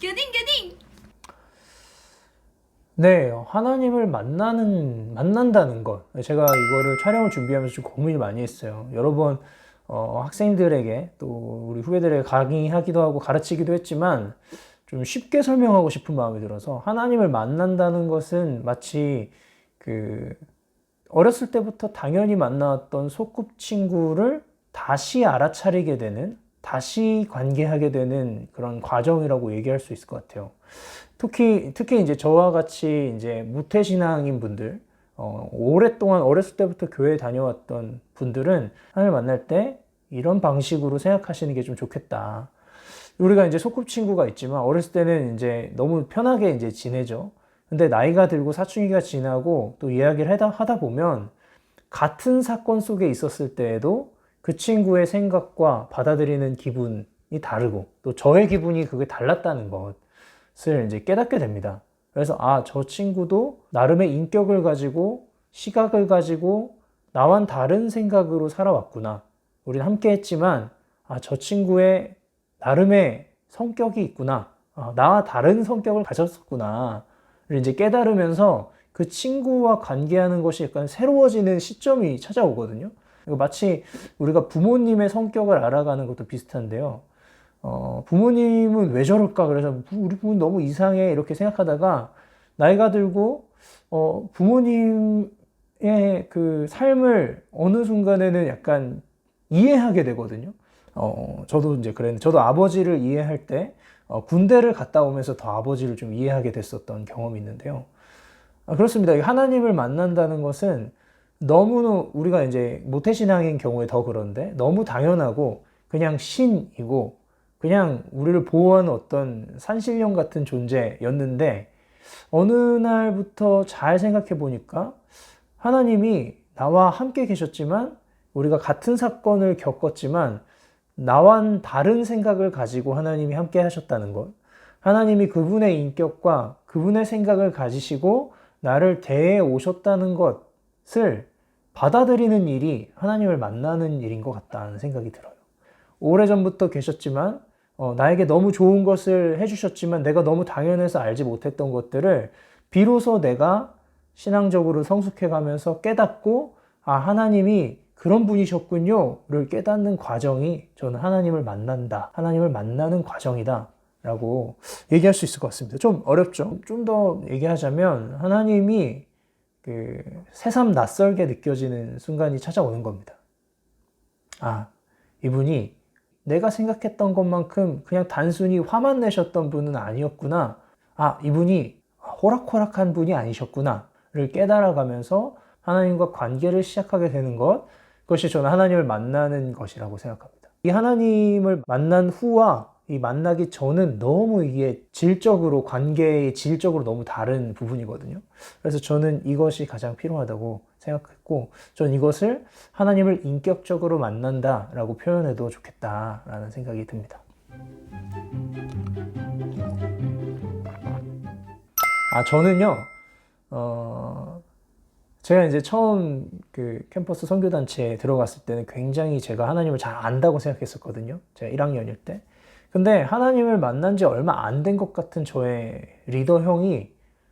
교딩. 네, 하나님을 만난다는 것. 제가 이거를 촬영을 준비하면서 좀 고민을 많이 했어요. 여러 번 학생들에게 또 우리 후배들에게 강의하기도 하고 가르치기도 했지만 좀 쉽게 설명하고 싶은 마음이 들어서 하나님을 만난다는 것은 마치 그 어렸을 때부터 당연히 만나왔던 소꿉친구를 다시 알아차리게 되는, 다시 관계하게 되는 그런 과정이라고 얘기할 수 있을 것 같아요. 특히 이제 저와 같이 이제 무태신앙인 분들, 오랫동안 어렸을 때부터 교회 다녀왔던 분들은 하나님을 만날 때 이런 방식으로 생각하시는 게 좀 좋겠다. 우리가 이제 소꿉친구가 있지만 어렸을 때는 이제 너무 편하게 이제 지내죠. 근데 나이가 들고 사춘기가 지나고 또 이야기를 하다 보면 같은 사건 속에 있었을 때에도 그 친구의 생각과 받아들이는 기분이 다르고 또 저의 기분이 그게 달랐다는 것을 이제 깨닫게 됩니다. 그래서 저 친구도 나름의 인격을 가지고 시각을 가지고 나와는 다른 생각으로 살아왔구나. 우리는 함께 했지만 저 친구의 나름의 성격이 있구나. 나와 다른 성격을 가졌었구나. 를 이제 깨달으면서 그 친구와 관계하는 것이 약간 새로워지는 시점이 찾아오거든요. 마치 우리가 부모님의 성격을 알아가는 것도 비슷한데요. 부모님은 왜 저럴까? 그래서 우리 부모님 너무 이상해. 이렇게 생각하다가 나이가 들고, 부모님의 그 삶을 어느 순간에는 약간 이해하게 되거든요. 저도 이제 그랬는데, 저도 아버지를 이해할 때, 군대를 갔다 오면서 더 아버지를 좀 이해하게 됐었던 경험이 있는데요. 그렇습니다. 하나님을 만난다는 것은 너무 우리가 이제 모태신앙인 경우에 더 그런데 너무 당연하고 그냥 신이고 그냥 우리를 보호하는 어떤 산신령 같은 존재였는데 어느 날부터 잘 생각해 보니까 하나님이 나와 함께 계셨지만 우리가 같은 사건을 겪었지만 나와는 다른 생각을 가지고 하나님이 함께 하셨다는 것. 하나님이 그분의 인격과 그분의 생각을 가지시고 나를 대해 오셨다는 것을 받아들이는 일이 하나님을 만나는 일인 것 같다는 생각이 들어요. 오래전부터 계셨지만 나에게 너무 좋은 것을 해주셨지만 내가 너무 당연해서 알지 못했던 것들을 비로소 내가 신앙적으로 성숙해가면서 깨닫고 하나님이 그런 분이셨군요를 깨닫는 과정이 저는 하나님을 만난다, 하나님을 만나는 과정이다 라고 얘기할 수 있을 것 같습니다. 좀 어렵죠? 좀 더 얘기하자면 하나님이 그 새삼 낯설게 느껴지는 순간이 찾아오는 겁니다. 이분이 내가 생각했던 것만큼 그냥 단순히 화만 내셨던 분은 아니었구나. 이분이 호락호락한 분이 아니셨구나를 깨달아가면서 하나님과 관계를 시작하게 되는 것, 그것이 저는 하나님을 만나는 것이라고 생각합니다. 이 하나님을 만난 후와 이 만나기 전은 너무 이게 관계의 질적으로 너무 다른 부분이거든요. 그래서 저는 이것이 가장 필요하다고 생각했고, 저는 이것을 하나님을 인격적으로 만난다라고 표현해도 좋겠다라는 생각이 듭니다. 저는요, 제가 이제 처음 그 캠퍼스 선교단체에 들어갔을 때는 굉장히 제가 하나님을 잘 안다고 생각했었거든요. 제가 1학년일 때. 근데 하나님을 만난 지 얼마 안 된 것 같은 저의 리더 형이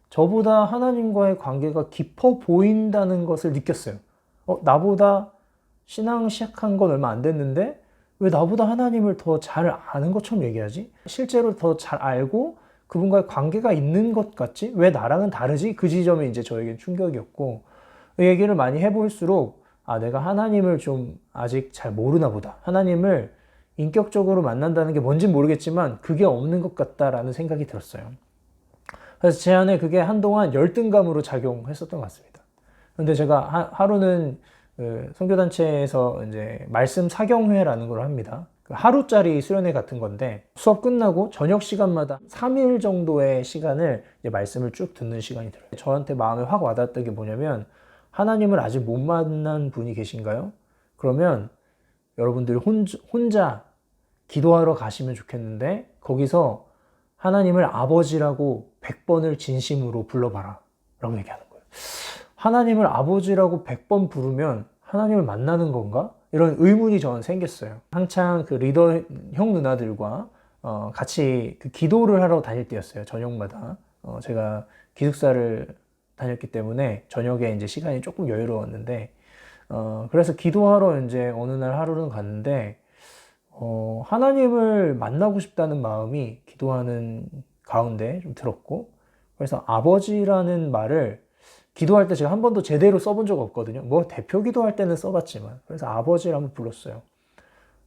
저보다 하나님과의 관계가 깊어 보인다는 것을 느꼈어요. 나보다 신앙 시작한 건 얼마 안 됐는데 왜 나보다 하나님을 더 잘 아는 것처럼 얘기하지? 실제로 더 잘 알고 그분과의 관계가 있는 것 같지? 왜 나랑은 다르지? 그 지점이 이제 저에겐 충격이었고, 그 얘기를 많이 해볼수록 내가 하나님을 좀 아직 잘 모르나 보다. 하나님을 인격적으로 만난다는 게 뭔진 모르겠지만 그게 없는 것 같다라는 생각이 들었어요. 그래서 제 안에 그게 한동안 열등감으로 작용했었던 것 같습니다. 그런데 제가 하루는 선교단체에서 이제 말씀 사경회라는 걸 합니다. 하루짜리 수련회 같은 건데 수업 끝나고 저녁 시간마다 3일 정도의 시간을 이제 말씀을 쭉 듣는 시간이 들어요. 저한테 마음에 확 와닿았던 게 뭐냐면 하나님을 아직 못 만난 분이 계신가요? 그러면 여러분들이 혼자 기도하러 가시면 좋겠는데 거기서 하나님을 아버지라고 100번을 진심으로 불러봐라 라고 얘기하는 거예요. 하나님을 아버지라고 100번 부르면 하나님을 만나는 건가? 이런 의문이 저는 생겼어요. 한창 그 리더 형 누나들과 같이 그 기도를 하러 다닐 때였어요. 저녁마다. 제가 기숙사를 다녔기 때문에 저녁에 이제 시간이 조금 여유로웠는데, 그래서 기도하러 이제 어느 날 하루는 갔는데, 하나님을 만나고 싶다는 마음이 기도하는 가운데 좀 들었고, 그래서 아버지라는 말을 기도할 때 제가 한 번도 제대로 써본 적 없거든요. 뭐 대표 기도할 때는 써봤지만. 그래서 아버지를 한번 불렀어요.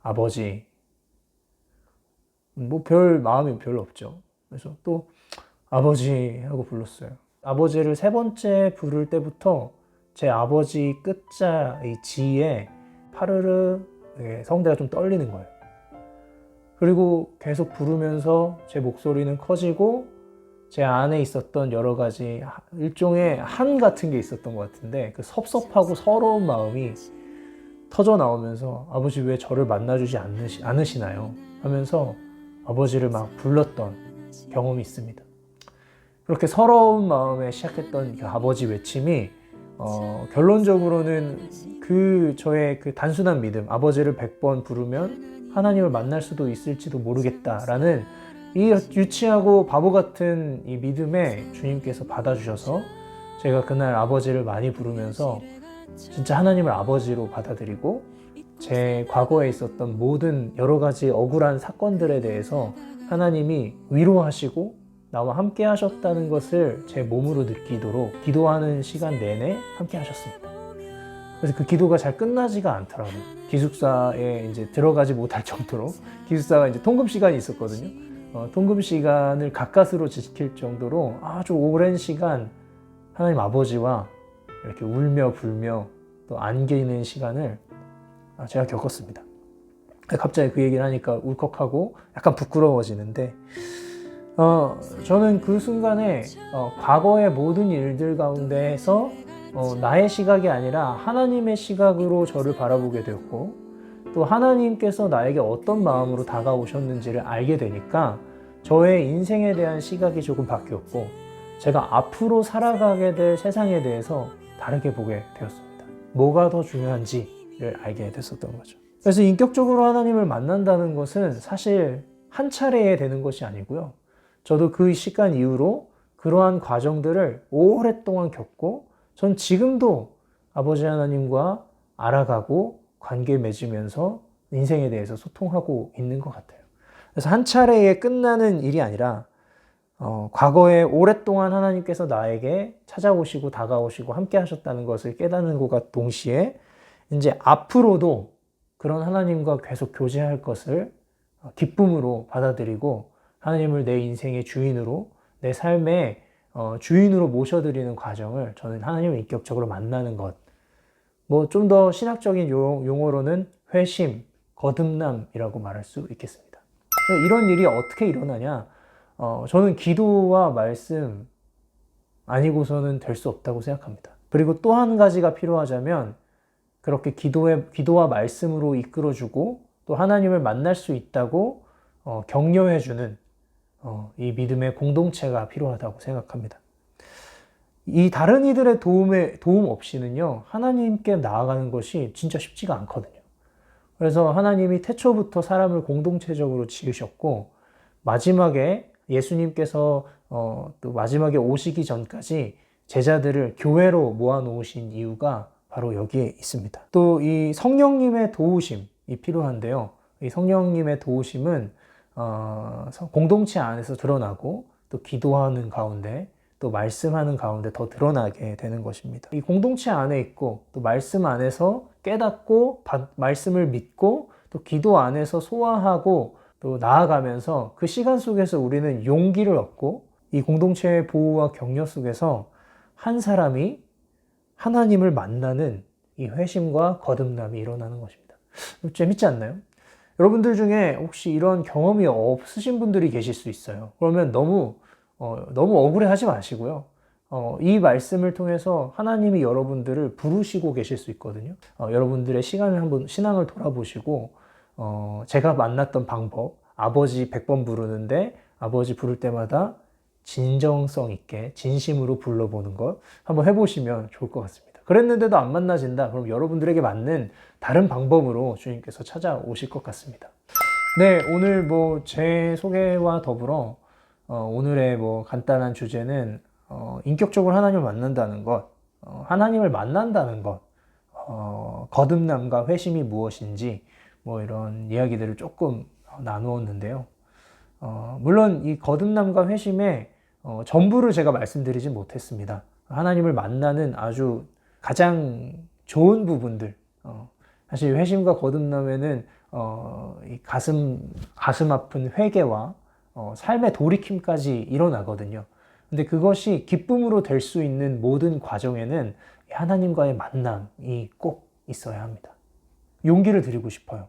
아버지. 뭐 별 마음이 별로 없죠. 그래서 또 아버지 하고 불렀어요. 아버지를 세 번째 부를 때부터 제 아버지 끝자 이 지에 파르르 성대가 좀 떨리는 거예요. 그리고 계속 부르면서 제 목소리는 커지고 제 안에 있었던 여러 가지 일종의 한 같은 게 있었던 것 같은데 그 섭섭하고 서러운 마음이 터져 나오면서 아버지 왜 저를 만나주지 않으시나요? 하면서 아버지를 막 불렀던 경험이 있습니다. 그렇게 서러운 마음에 시작했던 그 아버지 외침이 결론적으로는 저의 그 단순한 믿음, 아버지를 100번 부르면 하나님을 만날 수도 있을지도 모르겠다라는 이 유치하고 바보 같은 이 믿음에 주님께서 받아주셔서 제가 그날 아버지를 많이 부르면서 진짜 하나님을 아버지로 받아들이고 제 과거에 있었던 모든 여러 가지 억울한 사건들에 대해서 하나님이 위로하시고 나와 함께 하셨다는 것을 제 몸으로 느끼도록 기도하는 시간 내내 함께 하셨습니다. 그래서 그 기도가 잘 끝나지가 않더라고요. 기숙사에 이제 들어가지 못할 정도로 기숙사가 이제 통금 시간이 있었거든요. 통금 시간을 가까스로 지킬 정도로 아주 오랜 시간 하나님 아버지와 이렇게 울며 불며 또 안기는 시간을 제가 겪었습니다. 갑자기 그 얘기를 하니까 울컥하고 약간 부끄러워지는데 저는 그 순간에 과거의 모든 일들 가운데에서 나의 시각이 아니라 하나님의 시각으로 저를 바라보게 되었고 또 하나님께서 나에게 어떤 마음으로 다가오셨는지를 알게 되니까 저의 인생에 대한 시각이 조금 바뀌었고 제가 앞으로 살아가게 될 세상에 대해서 다르게 보게 되었습니다. 뭐가 더 중요한지를 알게 됐었던 거죠. 그래서 인격적으로 하나님을 만난다는 것은 사실 한 차례에 되는 것이 아니고요. 저도 그 시간 이후로 그러한 과정들을 오랫동안 겪고 전 지금도 아버지 하나님과 알아가고 관계 맺으면서 인생에 대해서 소통하고 있는 것 같아요. 그래서 한 차례에 끝나는 일이 아니라 과거에 오랫동안 하나님께서 나에게 찾아오시고 다가오시고 함께 하셨다는 것을 깨닫는 것과 동시에 이제 앞으로도 그런 하나님과 계속 교제할 것을 기쁨으로 받아들이고 하나님을 내 인생의 주인으로 내 삶의 주인으로 모셔드리는 과정을 저는 하나님을 인격적으로 만나는 것, 뭐 좀 더 신학적인 용어로는 회심, 거듭남이라고 말할 수 있겠습니다. 이런 일이 어떻게 일어나냐? 저는 기도와 말씀 아니고서는 될 수 없다고 생각합니다. 그리고 또 한 가지가 필요하자면 그렇게 기도와 말씀으로 이끌어주고 또 하나님을 만날 수 있다고 격려해주는 이 믿음의 공동체가 필요하다고 생각합니다. 이 다른 이들의 도움 없이는요, 하나님께 나아가는 것이 진짜 쉽지가 않거든요. 그래서 하나님이 태초부터 사람을 공동체적으로 지으셨고, 마지막에 예수님께서 또 마지막에 오시기 전까지 제자들을 교회로 모아놓으신 이유가 바로 여기에 있습니다. 또 이 성령님의 도우심이 필요한데요. 이 성령님의 도우심은 공동체 안에서 드러나고 또 기도하는 가운데 또 말씀하는 가운데 더 드러나게 되는 것입니다. 이 공동체 안에 있고 또 말씀 안에서 깨닫고 말씀을 믿고 또 기도 안에서 소화하고 또 나아가면서 그 시간 속에서 우리는 용기를 얻고 이 공동체의 보호와 격려 속에서 한 사람이 하나님을 만나는 이 회심과 거듭남이 일어나는 것입니다. 재밌지 않나요? 여러분들 중에 혹시 이런 경험이 없으신 분들이 계실 수 있어요. 그러면 너무 억울해하지 마시고요. 이 말씀을 통해서 하나님이 여러분들을 부르시고 계실 수 있거든요. 여러분들의 시간을 한번 신앙을 돌아보시고 제가 만났던 방법, 아버지 100번 부르는데 아버지 부를 때마다 진정성 있게 진심으로 불러보는 것 한번 해보시면 좋을 것 같습니다. 그랬는데도 안 만나진다. 그럼 여러분들에게 맞는 다른 방법으로 주님께서 찾아오실 것 같습니다. 네, 오늘 뭐 제 소개와 더불어 오늘의 뭐 간단한 주제는 인격적으로 하나님을 만난다는 것, 하나님을 만난다는 것, 거듭남과 회심이 무엇인지 뭐 이런 이야기들을 조금 나누었는데요. 물론 이 거듭남과 회심의 전부를 제가 말씀드리진 못했습니다. 하나님을 만나는 아주 가장 좋은 부분들, 사실 회심과 거듭남에는 이 가슴 아픈 회개와 삶의 돌이킴까지 일어나거든요. 근데 그것이 기쁨으로 될 수 있는 모든 과정에는 하나님과의 만남이 꼭 있어야 합니다. 용기를 드리고 싶어요.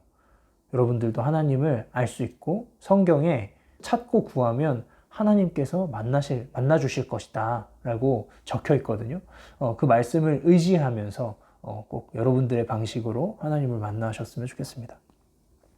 여러분들도 하나님을 알 수 있고 성경에 찾고 구하면 하나님께서 만나 주실 것이다 라고 적혀 있거든요. 그 말씀을 의지하면서 꼭 여러분들의 방식으로 하나님을 만나셨으면 좋겠습니다.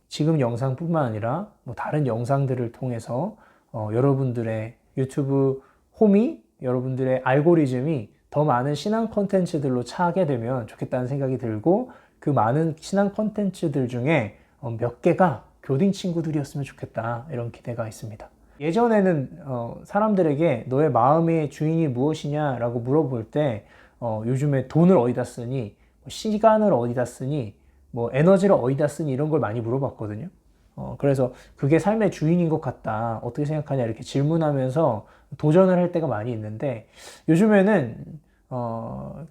지금 영상뿐만 아니라 뭐 다른 영상들을 통해서 여러분들의 유튜브 홈이, 여러분들의 알고리즘이 더 많은 신앙 콘텐츠들로 차게 되면 좋겠다는 생각이 들고, 그 많은 신앙 콘텐츠들 중에 몇 개가 교딩 친구들이었으면 좋겠다, 이런 기대가 있습니다. 예전에는 사람들에게 너의 마음의 주인이 무엇이냐라고 물어볼 때 요즘에 돈을 어디다 쓰니, 시간을 어디다 쓰니, 뭐 에너지를 어디다 쓰니, 이런 걸 많이 물어봤거든요. 그래서 그게 삶의 주인인 것 같다, 어떻게 생각하냐, 이렇게 질문하면서 도전을 할 때가 많이 있는데, 요즘에는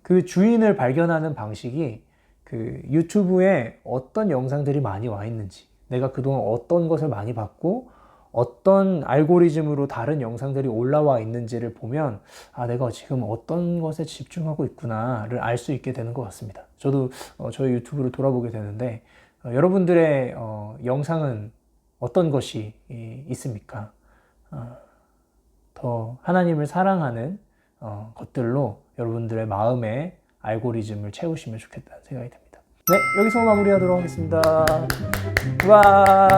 그 주인을 발견하는 방식이 그 유튜브에 어떤 영상들이 많이 와 있는지, 내가 그동안 어떤 것을 많이 봤고 어떤 알고리즘으로 다른 영상들이 올라와 있는지를 보면, 아, 내가 지금 어떤 것에 집중하고 있구나를 알 수 있게 되는 것 같습니다. 저도 저희 유튜브를 돌아보게 되는데, 여러분들의 영상은 어떤 것이 있습니까? 더 하나님을 사랑하는 것들로 여러분들의 마음의 알고리즘을 채우시면 좋겠다는 생각이 듭니다. 네, 여기서 마무리하도록 하겠습니다. 와.